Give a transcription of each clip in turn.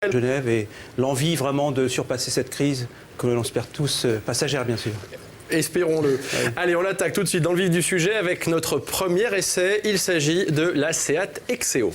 Genève et l'envie vraiment de surpasser cette crise que l'on espère tous passagère, bien sûr. Espérons-le. Oui. Allez, on attaque tout de suite dans le vif du sujet avec notre premier essai. Il s'agit de la Seat Exeo.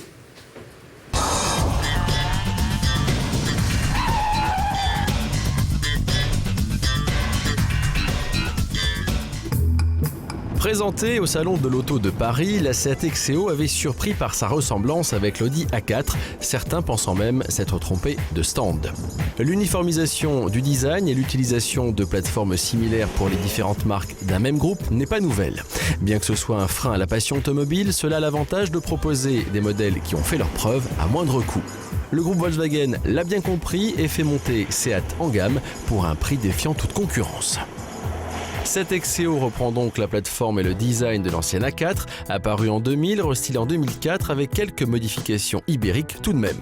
Présentée au salon de l'auto de Paris, la Seat Exeo avait surpris par sa ressemblance avec l'Audi A4, certains pensant même s'être trompés de stand. L'uniformisation du design et l'utilisation de plateformes similaires pour les différentes marques d'un même groupe n'est pas nouvelle. Bien que ce soit un frein à la passion automobile, cela a l'avantage de proposer des modèles qui ont fait leurs preuves à moindre coût. Le groupe Volkswagen l'a bien compris et fait monter Seat en gamme pour un prix défiant toute concurrence. Cette Exeo reprend donc la plateforme et le design de l'ancienne A4, apparue en 2000, restylée en 2004 avec quelques modifications ibériques tout de même.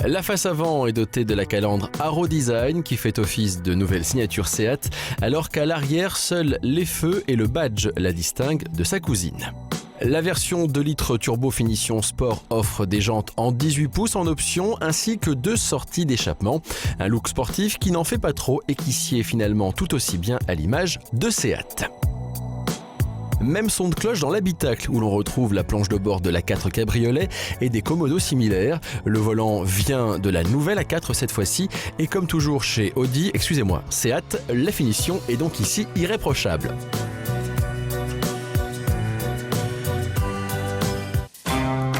La face avant est dotée de la calandre Arrow Design qui fait office de nouvelle signature Seat, alors qu'à l'arrière, seuls les feux et le badge la distinguent de sa cousine. La version 2 litres turbo finition sport offre des jantes en 18 pouces en option ainsi que 2 sorties d'échappement. Un look sportif qui n'en fait pas trop et qui sied finalement tout aussi bien à l'image de Seat. Même son de cloche dans l'habitacle où l'on retrouve la planche de bord de l'A4 cabriolet et des commodos similaires. Le volant vient de la nouvelle A4 cette fois-ci et comme toujours chez Seat, la finition est donc ici irréprochable.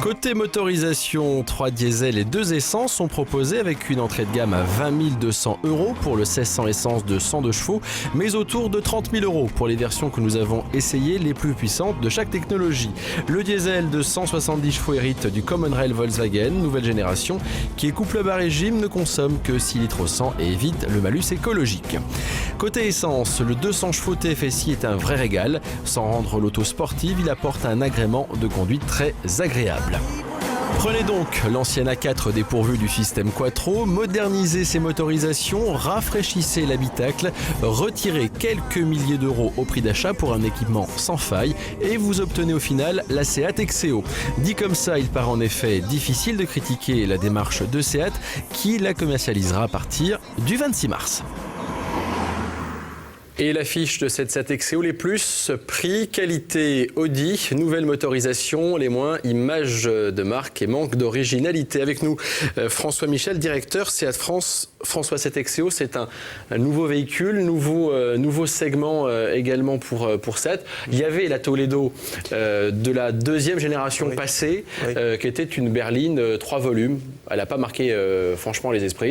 Côté motorisation, 3 diesels et 2 essences sont proposés avec une entrée de gamme à 20 200 € pour le 1600 essence de 102 chevaux, mais autour de 30 000 € pour les versions que nous avons essayées les plus puissantes de chaque technologie. Le diesel de 170 chevaux hérite du Common Rail Volkswagen, nouvelle génération, qui est couple bas régime, ne consomme que 6 litres au 100 et évite le malus écologique. Côté essence, le 200 chevaux TFSI est un vrai régal. Sans rendre l'auto sportive, il apporte un agrément de conduite très agréable. Prenez donc l'ancienne A4 dépourvue du système Quattro, modernisez ses motorisations, rafraîchissez l'habitacle, retirez quelques milliers d'euros au prix d'achat pour un équipement sans faille et vous obtenez au final la Seat Exeo. Dit comme ça, il paraît en effet difficile de critiquer la démarche de Seat qui la commercialisera à partir du 26 mars. Et l'affiche de cette Seat Exeo, les plus, prix, qualité, Audi, nouvelle motorisation, les moins, image de marque et manque d'originalité. Avec nous, François Michel, directeur Seat France. François, Seat Exeo, c'est un nouveau véhicule, nouveau segment également pour Seat. Il y avait la Toledo de la deuxième génération passée, qui était une berline 3 volumes. Elle n'a pas marqué franchement les esprits.